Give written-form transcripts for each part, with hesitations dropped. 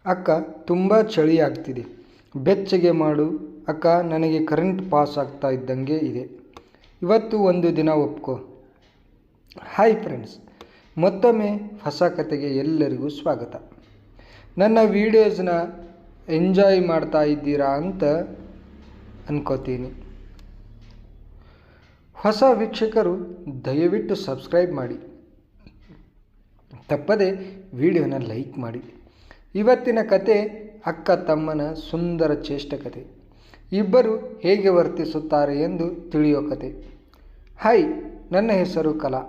ಅಕ್ಕ ತುಂಬ ಚಳಿ ಆಗ್ತಿದೆ, ಬೆಚ್ಚಗೆ ಮಾಡು ಅಕ್ಕ. ನನಗೆ ಕರೆಂಟ್ ಪಾಸ್ ಆಗ್ತಾ ಇದ್ದಂಗೆ ಇದೆ. ಇವತ್ತು ಒಂದು ದಿನ ಒಪ್ಕೋ. ಹಾಯ್ ಫ್ರೆಂಡ್ಸ್, ಮತ್ತೊಮ್ಮೆ ಹೊಸ ಕತೆಗೆ ಎಲ್ಲರಿಗೂ ಸ್ವಾಗತ. ನನ್ನ ವೀಡಿಯೋಸ್ನ ಎಂಜಾಯ್ ಮಾಡ್ತಾ ಇದ್ದೀರಾ ಅಂತ ಅನ್ಕೋತೀನಿ. ಹೊಸ ವೀಕ್ಷಕರು ದಯವಿಟ್ಟು ಸಬ್ಸ್ಕ್ರೈಬ್ ಮಾಡಿ, ತಪ್ಪದೆ ವಿಡಿಯೋನ ಲೈಕ್ ಮಾಡಿ. ಇವತ್ತಿನ ಕತೆ ಅಕ್ಕ ತಮ್ಮನ ಸುಂದರ ಚೇಷ್ಟ ಕತೆ. ಇಬ್ಬರು ಹೇಗೆ ವರ್ತಿಸುತ್ತಾರೆ ಎಂದು ತಿಳಿಯೋ ಕತೆ. ಹಾಯ್, ನನ್ನ ಹೆಸರು ಕಲಾ.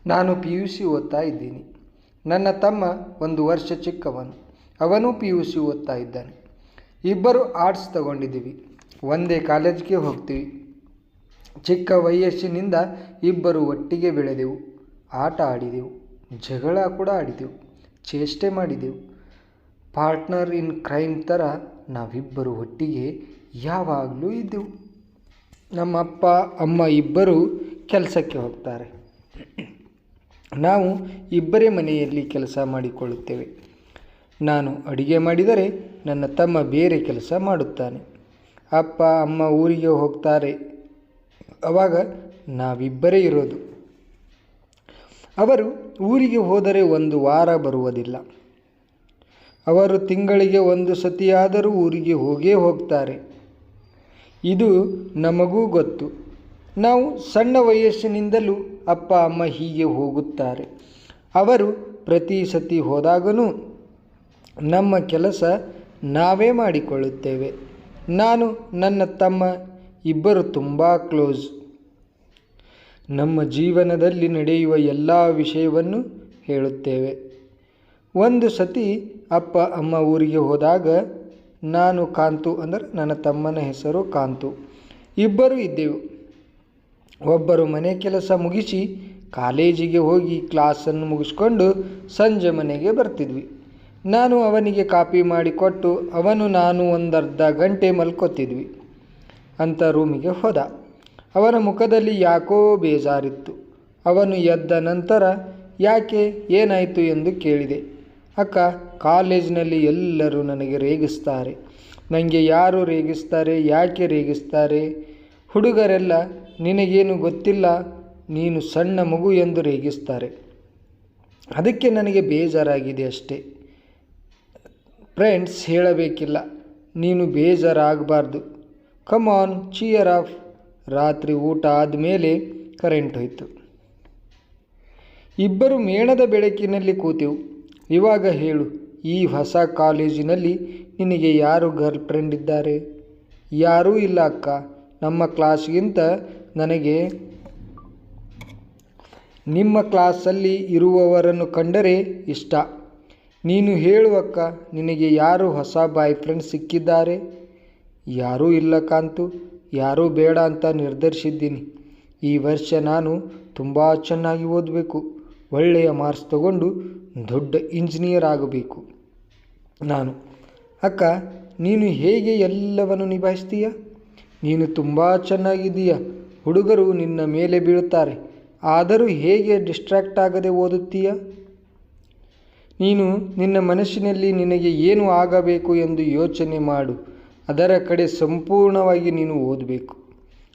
ನಾನು PUC ಓದ್ತಾ ಇದ್ದೀನಿ. ನನ್ನ ತಮ್ಮ 1 ವರ್ಷ ಚಿಕ್ಕವನು, ಅವನು PUC ಓದ್ತಾ ಇದ್ದಾನೆ. ಇಬ್ಬರು ಆರ್ಟ್ಸ್ ತಗೊಂಡಿದ್ದೀವಿ, ಒಂದೇ ಕಾಲೇಜ್ಗೆ ಹೋಗ್ತೀವಿ. ಚಿಕ್ಕ ವಯಸ್ಸಿನಿಂದ ಇಬ್ಬರು ಒಟ್ಟಿಗೆ ಬೆಳೆದೆವು, ಆಟ ಆಡಿದೆವು, ಜಗಳ ಕೂಡ ಆಡಿದೆವು, ಚೇಷ್ಟೆ ಮಾಡಿದೆವು. ಪಾರ್ಟ್ನರ್ ಇನ್ ಕ್ರೈಮ್ ಥರ ನಾವಿಬ್ಬರು ಒಟ್ಟಿಗೆ ಯಾವಾಗಲೂ ಇದ್ದೆವು. ನಮ್ಮ ಅಪ್ಪ ಅಮ್ಮ ಇಬ್ಬರು ಕೆಲಸಕ್ಕೆ ಹೋಗ್ತಾರೆ. ನಾವು ಇಬ್ಬರೇ ಮನೆಯಲ್ಲಿ ಕೆಲಸ ಮಾಡಿಕೊಳ್ಳುತ್ತೇವೆ. ನಾನು ಅಡುಗೆ ಮಾಡಿದರೆ ನನ್ನ ತಮ್ಮ ಬೇರೆ ಕೆಲಸ ಮಾಡುತ್ತಾನೆ. ಅಪ್ಪ ಅಮ್ಮ ಊರಿಗೆ ಹೋಗ್ತಾರೆ, ಆವಾಗ ನಾವಿಬ್ಬರೇ ಇರೋದು. ಅವರು ಊರಿಗೆ ಹೋದರೆ 1 ವಾರ ಬರುವುದಿಲ್ಲ. ಅವರು ತಿಂಗಳಿಗೆ 1 ಸತಿಯಾದರೂ ಊರಿಗೆ ಹೋಗೇ ಹೋಗ್ತಾರೆ. ಇದು ನಮಗೂ ಗೊತ್ತು. ನಾವು ಸಣ್ಣ ವಯಸ್ಸಿನಿಂದಲೂ ಅಪ್ಪ ಅಮ್ಮ ಹೀಗೆ ಹೋಗುತ್ತಾರೆ. ಅವರು ಪ್ರತಿ ಸತಿ ಹೋದಾಗಲೂ ನಮ್ಮ ಕೆಲಸ ನಾವೇ ಮಾಡಿಕೊಳ್ಳುತ್ತೇವೆ. ನಾನು ನನ್ನ ತಮ್ಮ ಇಬ್ಬರು ತುಂಬ ಕ್ಲೋಸ್. ನಮ್ಮ ಜೀವನದಲ್ಲಿ ನಡೆಯುವ ಎಲ್ಲ ವಿಷಯವನ್ನು ಹೇಳುತ್ತೇವೆ. ಒಂದು ಸತಿ ಅಪ್ಪ ಅಮ್ಮ ಊರಿಗೆ ಹೋದಾಗ ನಾನು ಕಾಂತು, ಅಂದರೆ ನನ್ನ ತಮ್ಮನ ಹೆಸರು ಕಾಂತು, ಇಬ್ಬರು ಇದ್ದೆವು. ಒಬ್ಬರು ಮನೆ ಕೆಲಸ ಮುಗಿಸಿ ಕಾಲೇಜಿಗೆ ಹೋಗಿ ಕ್ಲಾಸನ್ನು ಮುಗಿಸ್ಕೊಂಡು ಸಂಜೆ ಮನೆಗೆ ಬರ್ತಿದ್ವಿ. ನಾನು ಅವನಿಗೆ ಕಾಪಿ ಮಾಡಿಕೊಟ್ಟು ಅವನು ನಾನು 1-1/2 ಗಂಟೆ ಮಲ್ಕೋತಿದ್ವಿ ಅಂತ ರೂಮಿಗೆ ಹೋದ. ಅವನ ಮುಖದಲ್ಲಿ ಯಾಕೋ ಬೇಜಾರಿತ್ತು. ಅವನು ಎದ್ದ ನಂತರ ಯಾಕೆ, ಏನಾಯಿತು ಎಂದು ಕೇಳಿದೆ. ಅಕ್ಕ, ಕಾಲೇಜಿನಲ್ಲಿ ಎಲ್ಲರೂ ನನಗೆ ರೇಗಿಸ್ತಾರೆ. ನನಗೆ ಯಾರು ರೇಗಿಸ್ತಾರೆ, ಯಾಕೆ ರೇಗಿಸ್ತಾರೆ? ಹುಡುಗರೆಲ್ಲ ನಿನಗೇನು ಗೊತ್ತಿಲ್ಲ, ನೀನು ಸಣ್ಣ ಮಗು ಎಂದು ರೇಗಿಸ್ತಾರೆ. ಅದಕ್ಕೆ ನನಗೆ ಬೇಜಾರಾಗಿದೆ ಅಷ್ಟೇ. ಫ್ರೆಂಡ್ಸ್ ಹೇಳಬೇಕಿಲ್ಲ, ನೀನು ಬೇಜಾರಾಗಬಾರ್ದು. Come on, cheer up. ರಾತ್ರಿ ಊಟ ಆದಮೇಲೆ ಕರೆಂಟ್ ಹೋಯಿತು. ಇಬ್ಬರು ಮೇಣದ ಬೆಳಕಿನಲ್ಲಿ ಕೂತೆವು. ಇವಾಗ ಹೇಳು, ಈ ಹೊಸ ಕಾಲೇಜಿನಲ್ಲಿ ನಿನಗೆ ಯಾರು ಗರ್ಲ್ ಫ್ರೆಂಡ್ ಇದ್ದಾರೆ? ಯಾರೂ ಇಲ್ಲ ಅಕ್ಕ. ನಮ್ಮ ಕ್ಲಾಸ್ಗಿಂತ ನನಗೆ ನಿಮ್ಮ ಕ್ಲಾಸಲ್ಲಿ ಇರುವವರನ್ನು ಕಂಡರೆ ಇಷ್ಟ. ನೀನು ಹೇಳು ಅಕ್ಕ, ನಿನಗೆ ಯಾರು ಹೊಸ ಬಾಯ್ ಫ್ರೆಂಡ್ ಸಿಕ್ಕಿದ್ದಾರೆ? ಯಾರೂ ಇಲ್ಲ ಕಾಂತು, ಯಾರೂ ಬೇಡ ಅಂತ ನಿರ್ಧರಿಸಿದ್ದೀನಿ. ಈ ವರ್ಷ ನಾನು ತುಂಬ ಚೆನ್ನಾಗಿ ಓದಬೇಕು, ಒಳ್ಳೆಯ ಮಾರ್ಕ್ಸ್ ತಗೊಂಡು ದೊಡ್ಡ ಇಂಜಿನಿಯರ್ ಆಗಬೇಕು ನಾನು. ಅಕ್ಕ, ನೀನು ಹೇಗೆ ಎಲ್ಲವನ್ನು ನಿಭಾಯಿಸ್ತೀಯ? ನೀನು ತುಂಬ ಚೆನ್ನಾಗಿದ್ದೀಯ. ಹುಡುಗರು ನಿನ್ನ ಮೇಲೆ ಬೀಳುತ್ತಾರೆ, ಆದರೂ ಹೇಗೆ ಡಿಸ್ಟ್ರ್ಯಾಕ್ಟ್ ಆಗದೆ ಓದುತ್ತೀಯ? ನೀನು ನಿನ್ನ ಮನಸ್ಸಿನಲ್ಲಿ ನಿನಗೆ ಏನು ಆಗಬೇಕು ಎಂದು ಯೋಚನೆ ಮಾಡು. ಅದರ ಕಡೆ ಸಂಪೂರ್ಣವಾಗಿ ನೀನು ಓದಬೇಕು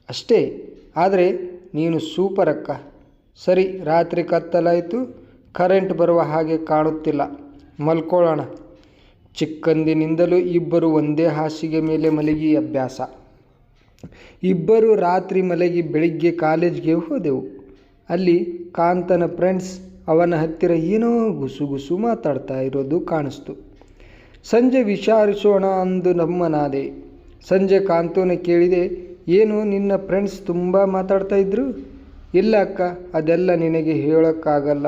ಅಷ್ಟೇ. ಆದರೆ ನೀನು ಸೂಪರ್ ಅಕ್ಕ. ಸರಿ, ರಾತ್ರಿ ಕತ್ತಲಾಯಿತು, ಕರೆಂಟ್ ಬರುವ ಹಾಗೆ ಕಾಣುತ್ತಿಲ್ಲ, ಮಲ್ಕೊಳ್ಳೋಣ. ಚಿಕ್ಕಂದಿನಿಂದಲೂ ಇಬ್ಬರು ಒಂದೇ ಹಾಸಿಗೆ ಮೇಲೆ ಮಲಗಿ ಅಭ್ಯಾಸ. ಇಬ್ಬರು ರಾತ್ರಿ ಮಲಗಿ ಬೆಳಿಗ್ಗೆ ಕಾಲೇಜ್ಗೆ ಹೋದೆವು. ಅಲ್ಲಿ ಕಾಂತನ ಫ್ರೆಂಡ್ಸ್ ಅವನ ಹತ್ತಿರ ಏನೋ ಗುಸು ಮಾತಾಡ್ತಾ ಇರೋದು ಕಾಣಿಸ್ತು. ಸಂಜೆ ವಿಚಾರಿಸೋಣ ಅಂದು ನಮ್ಮನಾದೆ. ಸಂಜೆ ಕಾಂತುನ ಕೇಳಿದೆ, ಏನು ನಿನ್ನ ಫ್ರೆಂಡ್ಸ್ ತುಂಬ ಮಾತಾಡ್ತಾ ಇದ್ರು? ಇಲ್ಲ ಅಕ್ಕ, ಅದೆಲ್ಲ ನಿನಗೆ ಹೇಳೋಕ್ಕಾಗಲ್ಲ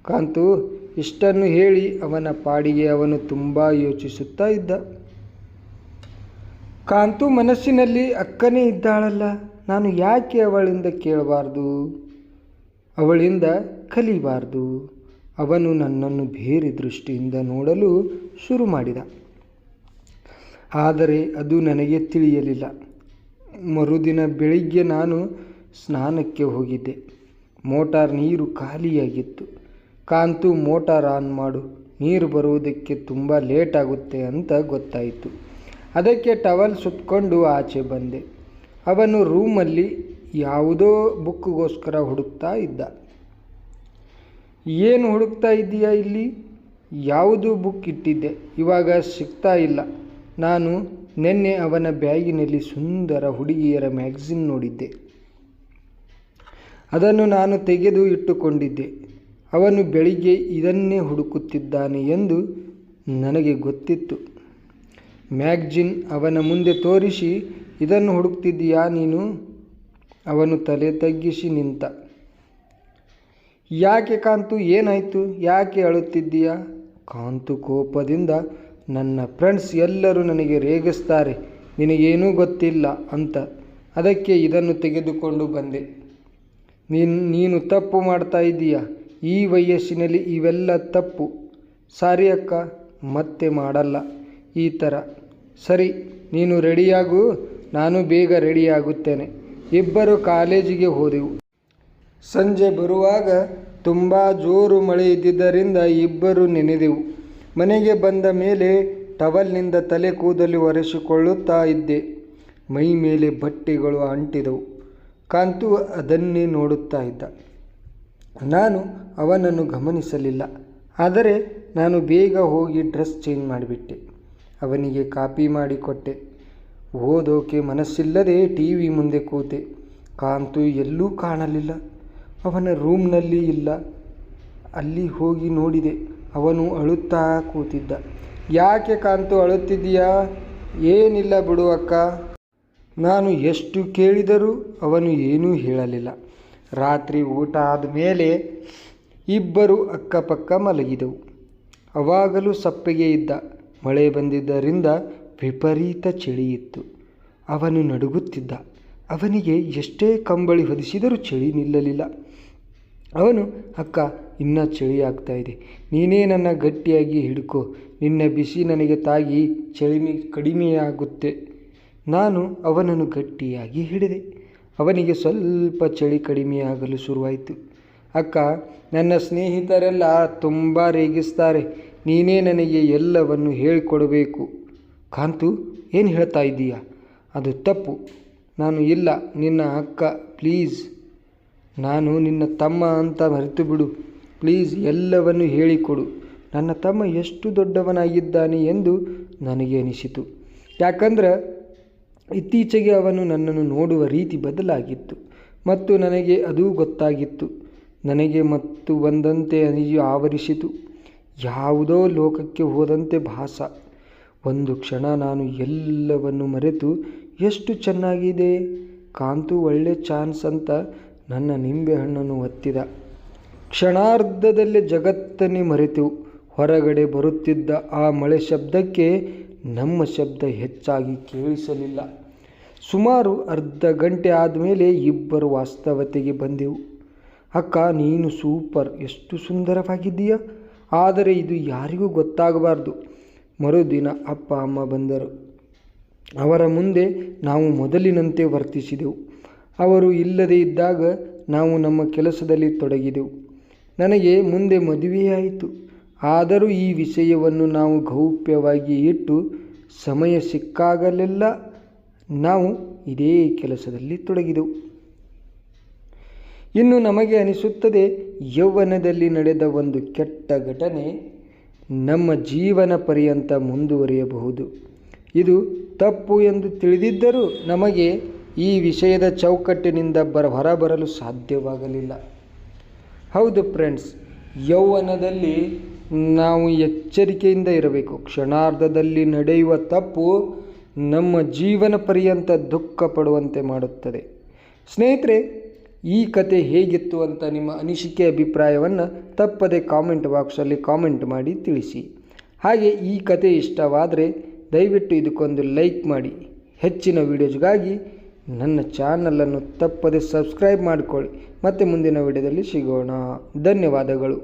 ಕಾಂತು. ಇಷ್ಟನ್ನು ಹೇಳಿ ಅವನ ಪಾಡಿಗೆ ಅವನು ತುಂಬ ಯೋಚಿಸುತ್ತಾ ಇದ್ದ. ಕಾಂತು ಮನಸ್ಸಿನಲ್ಲಿ, ಅಕ್ಕನೇ ಇದ್ದಾಳಲ್ಲ, ನಾನು ಯಾಕೆ ಅವಳಿಂದ ಕೇಳಬಾರ್ದು, ಅವಳಿಂದ ಕಲಿಬಾರ್ದು? ಅವನು ನನ್ನನ್ನು ಬೇರೆ ದೃಷ್ಟಿಯಿಂದ ನೋಡಲು ಶುರು ಮಾಡಿದ. ಆದರೆ ಅದು ನನಗೆ ತಿಳಿಯಲಿಲ್ಲ. ಮರುದಿನ ಬೆಳಿಗ್ಗೆ ನಾನು ಸ್ನಾನಕ್ಕೆ ಹೋಗಿದ್ದೆ. ಮೋಟಾರ್ ನೀರು ಖಾಲಿಯಾಗಿತ್ತು. ಕಾಂತು, ಮೋಟಾರ್ ಆನ್ ಮಾಡು ನೀರು ಬರುವುದಕ್ಕೆ ತುಂಬ ಲೇಟ್ ಆಗುತ್ತೆ ಅಂತ ಗೊತ್ತಾಯಿತು. ಅದಕ್ಕೆ ಟವಲ್ ಸುತ್ತಕೊಂಡು ಆಚೆ ಬಂದೆ. ಅವನು ರೂಮಲ್ಲಿ ಯಾವುದೋ ಬುಕ್ಗೋಸ್ಕರ ಹುಡುಕ್ತಾ ಇದ್ದ. ಏನು ಹುಡುಕ್ತಾ ಇದ್ದೀಯಾ ಇಲ್ಲಿ? ಯಾವುದು ಬುಕ್ ಇಟ್ಟಿದ್ದೆ, ಇವಾಗ ಸಿಗ್ತಾ ಇಲ್ಲ. ನಾನು ನಿನ್ನೆ ಅವನ ಬ್ಯಾಗಿನಲ್ಲಿ ಸುಂದರ ಹುಡುಗಿಯರ ಮ್ಯಾಗಝಿನ್ ನೋಡಿದ್ದೆ. ಅದನ್ನು ನಾನು ತೆಗೆದು ಇಟ್ಟುಕೊಂಡಿದ್ದೆ. ಅವನು ಬೆಳಿಗ್ಗೆ ಇದನ್ನೇ ಹುಡುಕುತ್ತಿದ್ದಾನೆ ಎಂದು ನನಗೆ ಗೊತ್ತಿತ್ತು. ಮ್ಯಾಗಝಿನ್ ಅವನ ಮುಂದೆ ತೋರಿಸಿ, ಇದನ್ನು ಹುಡುಕ್ತಿದ್ದೀಯಾ ನೀನು? ಅವನು ತಲೆ ತಗ್ಗಿಸಿ ನಿಂತ. ಯಾಕೆ ಕಾಂತು, ಏನಾಯಿತು? ಯಾಕೆ ಅಳುತ್ತಿದ್ದೀಯಾ? ಕಾಂತು ಕೋಪದಿಂದ, ನನ್ನ ಫ್ರೆಂಡ್ಸ್ ಎಲ್ಲರೂ ನನಗೆ ರೇಗಿಸ್ತಾರೆ, ನಿನಗೇನೂ ಗೊತ್ತಿಲ್ಲ ಅಂತ. ಅದಕ್ಕೆ ಇದನ್ನು ತೆಗೆದುಕೊಂಡು ಬಂದೆ. ನೀನು ತಪ್ಪು ಮಾಡ್ತಾ ಇದ್ದೀಯಾ. ಈ ವಯಸ್ಸಿನಲ್ಲಿ ಇವೆಲ್ಲ ತಪ್ಪು. ಸಾರಿ ಅಕ್ಕ, ಮತ್ತೆ ಮಾಡಲ್ಲ ಈ ಥರ. ಸರಿ, ನೀನು ರೆಡಿಯಾಗು, ನಾನು ಬೇಗ ರೆಡಿಯಾಗುತ್ತೇನೆ. ಇಬ್ಬರು ಕಾಲೇಜಿಗೆ ಹೋದೆವು. ಸಂಜೆ ಬರುವಾಗ ತುಂಬ ಜೋರು ಮಳೆ ಇದ್ದಿದ್ದರಿಂದ ಇಬ್ಬರು ನೆನೆದೆವು. ಮನೆಗೆ ಬಂದ ಮೇಲೆ ಟವಲ್ನಿಂದ ತಲೆ ಕೂದಲು ಒರೆಸಿಕೊಳ್ಳುತ್ತಾ ಇದ್ದೆ. ಮೈ ಮೇಲೆ ಬಟ್ಟೆಗಳು ಅಂಟಿದವು. ಕಾಂತು ಅದನ್ನೇ ನೋಡುತ್ತಾ ಇದ್ದ. ನಾನು ಅವನನ್ನು ಗಮನಿಸಲಿಲ್ಲ. ಆದರೆ ನಾನು ಬೇಗ ಹೋಗಿ ಡ್ರೆಸ್ ಚೇಂಜ್ ಮಾಡಿಬಿಟ್ಟೆ. ಅವನಿಗೆ ಕಾಪಿ ಮಾಡಿಕೊಟ್ಟೆ. ಓದೋಕೆ ಮನಸ್ಸಿಲ್ಲದೆ ಟಿ.ವಿ ಮುಂದೆ ಕೂತೆ. ಕಾಂತು ಎಲ್ಲೂ ಕಾಣಲಿಲ್ಲ. ಅವನ ರೂಮ್ನಲ್ಲಿ ಇಲ್ಲ. ಅಲ್ಲಿ ಹೋಗಿ ನೋಡಿದೆ, ಅವನು ಅಳುತ್ತಾ ಕೂತಿದ್ದ. ಯಾಕೆ ಕಾಂತು ಅಳುತ್ತಿದ್ದೀಯಾ? ಏನಿಲ್ಲ ಬಿಡು ಅಕ್ಕ. ನಾನು ಎಷ್ಟು ಕೇಳಿದರೂ ಅವನು ಏನೂ ಹೇಳಲಿಲ್ಲ. ರಾತ್ರಿ ಊಟ ಆದಮೇಲೆ ಇಬ್ಬರು ಅಕ್ಕಪಕ್ಕ ಮಲಗಿದೆವು. ಅವಾಗಲೂ ಸಪ್ಪಗೆ ಇದ್ದ. ಮಳೆ ಬಂದಿದ್ದರಿಂದ ವಿಪರೀತ ಚಳಿಯಿತ್ತು. ಅವನು ನಡುಗುತ್ತಿದ್ದ. ಅವನಿಗೆ ಎಷ್ಟೇ ಕಂಬಳಿ ಹೊದಿಸಿದರೂ ಚಳಿ ನಿಲ್ಲಲಿಲ್ಲ. ಅವನು, ಅಕ್ಕ, ಇನ್ನೂ ಚಳಿ ಆಗ್ತಾ ಇದೆ, ನೀನೇ ನನ್ನ ಗಟ್ಟಿಯಾಗಿ ಹಿಡ್ಕೋ, ನಿನ್ನ ಬಿಸಿ ನನಗೆ ತಾಗಿ ಚಳಿ ಕಡಿಮೆಯಾಗುತ್ತೆ. ನಾನು ಅವನನ್ನು ಗಟ್ಟಿಯಾಗಿ ಹಿಡಿದೆ. ಅವನಿಗೆ ಸ್ವಲ್ಪ ಚಳಿ ಕಡಿಮೆಯಾಗಲು ಶುರುವಾಯಿತು. ಅಕ್ಕ, ನನ್ನ ಸ್ನೇಹಿತರೆಲ್ಲ ತುಂಬ ರೇಗಿಸ್ತಾರೆ, ನೀನೇ ನನಗೆ ಎಲ್ಲವನ್ನು ಹೇಳಿಕೊಡಬೇಕು. ಕಾಂತು, ಏನು ಹೇಳ್ತಾ ಇದ್ದೀಯಾ? ಅದು ತಪ್ಪು. ನಾನು ಇಲ್ಲ, ನಿನ್ನ ಅಕ್ಕ, ಪ್ಲೀಸ್. ನಾನು ನಿನ್ನ ತಮ್ಮ ಅಂತ ಮರೆತು ಬಿಡು. ಪ್ಲೀಸ್, ಎಲ್ಲವನ್ನು ಹೇಳಿಕೊಡು. ನನ್ನ ತಮ್ಮ ಎಷ್ಟು ದೊಡ್ಡವನಾಗಿದ್ದಾನೆ ಎಂದು ನನಗೆ ಅನಿಸಿತು. ಯಾಕಂದ್ರೆ ಇತ್ತೀಚೆಗೆ ಅವನು ನನ್ನನ್ನು ನೋಡುವ ರೀತಿ ಬದಲಾಗಿತ್ತು ಮತ್ತು ನನಗೆ ಅದೂ ಗೊತ್ತಾಗಿತ್ತು. ನನಗೆ ಮತ್ತು ಬಂದಂತೆ ಅನಿಯು ಆವರಿಸಿತು. ಯಾವುದೋ ಲೋಕಕ್ಕೆ ಹೋದಂತೆ ಭಾಸ. ಒಂದು ಕ್ಷಣ ನಾನು ಎಲ್ಲವನ್ನು ಮರೆತು, ಎಷ್ಟು ಚೆನ್ನಾಗಿದೆ ಕಾಂತು, ಒಳ್ಳೆ ಚಾನ್ಸ್ ಅಂತ ನನ್ನ ನಿಂಬೆಹಣ್ಣನ್ನು ಒತ್ತಿದ. ಕ್ಷಣಾರ್ಧದಲ್ಲೇ ಜಗತ್ತನ್ನೇ ಮರೆತೆವು. ಹೊರಗಡೆ ಬರುತ್ತಿದ್ದ ಆ ಮಳೆ ಶಬ್ದಕ್ಕೆ ನಮ್ಮ ಶಬ್ದ ಹೆಚ್ಚಾಗಿ ಕೇಳಿಸಲಿಲ್ಲ. ಸುಮಾರು ಅರ್ಧ ಗಂಟೆ ಆದಮೇಲೆ ಇಬ್ಬರು ವಾಸ್ತವತೆಗೆ ಬಂದೆವು. ಅಕ್ಕ, ನೀನು ಸೂಪರ್, ಎಷ್ಟು ಸುಂದರವಾಗಿದ್ದೀಯ, ಆದರೆ ಇದು ಯಾರಿಗೂ ಗೊತ್ತಾಗಬಾರ್ದು. ಮರುದಿನ ಅಪ್ಪ ಅಮ್ಮ ಬಂದರು. ಅವರ ಮುಂದೆ ನಾವು ಮೊದಲಿನಂತೆ ವರ್ತಿಸಿದೆವು. ಅವರು ಇಲ್ಲದೇ ಇದ್ದಾಗ ನಾವು ನಮ್ಮ ಕೆಲಸದಲ್ಲಿ ತೊಡಗಿದೆವು. ನನಗೆ ಮುಂದೆ ಮದುವೆಯಾಯಿತು. ಆದರೂ ಈ ವಿಷಯವನ್ನು ನಾವು ಗೌಪ್ಯವಾಗಿ ಇಟ್ಟು ಸಮಯ ಸಿಕ್ಕಾಗಲೆಲ್ಲ ನಾವು ಇದೇ ಕೆಲಸದಲ್ಲಿ ತೊಡಗಿದೆವು. ಇನ್ನು ನಮಗೆ ಅನಿಸುತ್ತದೆ, ಯೌವನದಲ್ಲಿ ನಡೆದ ಒಂದು ಕೆಟ್ಟ ಘಟನೆ ನಮ್ಮ ಜೀವನ ಪರ್ಯಂತ ಮುಂದುವರಿಯಬಹುದು. ಇದು ತಪ್ಪು ಎಂದು ತಿಳಿದಿದ್ದರೂ ನಮಗೆ ಈ ವಿಷಯದ ಚೌಕಟ್ಟಿನಿಂದ ಹೊರಬರಲು ಸಾಧ್ಯವಾಗಲಿಲ್ಲ. ಹೌದು ಫ್ರೆಂಡ್ಸ್, ಯೌವನದಲ್ಲಿ ನಾವು ಎಚ್ಚರಿಕೆಯಿಂದ ಇರಬೇಕು. ಕ್ಷಣಾರ್ಧದಲ್ಲಿ ನಡೆಯುವ ತಪ್ಪು ನಮ್ಮ ಜೀವನ ಪರ್ಯಂತ ದುಃಖ ಪಡುವಂತೆ ಮಾಡುತ್ತದೆ. ಸ್ನೇಹಿತರೆ, ಈ ಕತೆ ಹೇಗಿತ್ತು ಅಂತ ನಿಮ್ಮ ಅನಿಸಿಕೆ ಅಭಿಪ್ರಾಯವನ್ನು ತಪ್ಪದೆ ಕಾಮೆಂಟ್ ಬಾಕ್ಸಲ್ಲಿ ಕಾಮೆಂಟ್ ಮಾಡಿ ತಿಳಿಸಿ. ಹಾಗೆ ಈ ಕತೆ ಇಷ್ಟವಾದರೆ ದಯವಿಟ್ಟು ಇದಕ್ಕೊಂದು ಲೈಕ್ ಮಾಡಿ. ಹೆಚ್ಚಿನ ವಿಡಿಯೋಸ್ಗಾಗಿ ನನ್ನ ಚಾನಲನ್ನು ತಪ್ಪದೆ ಸಬ್ಸ್ಕ್ರೈಬ್ ಮಾಡಿಕೊಳ್ಳಿ. ಮತ್ತೆ ಮುಂದಿನ ವಿಡಿಯೋದಲ್ಲಿ ಸಿಗೋಣ. ಧನ್ಯವಾದಗಳು.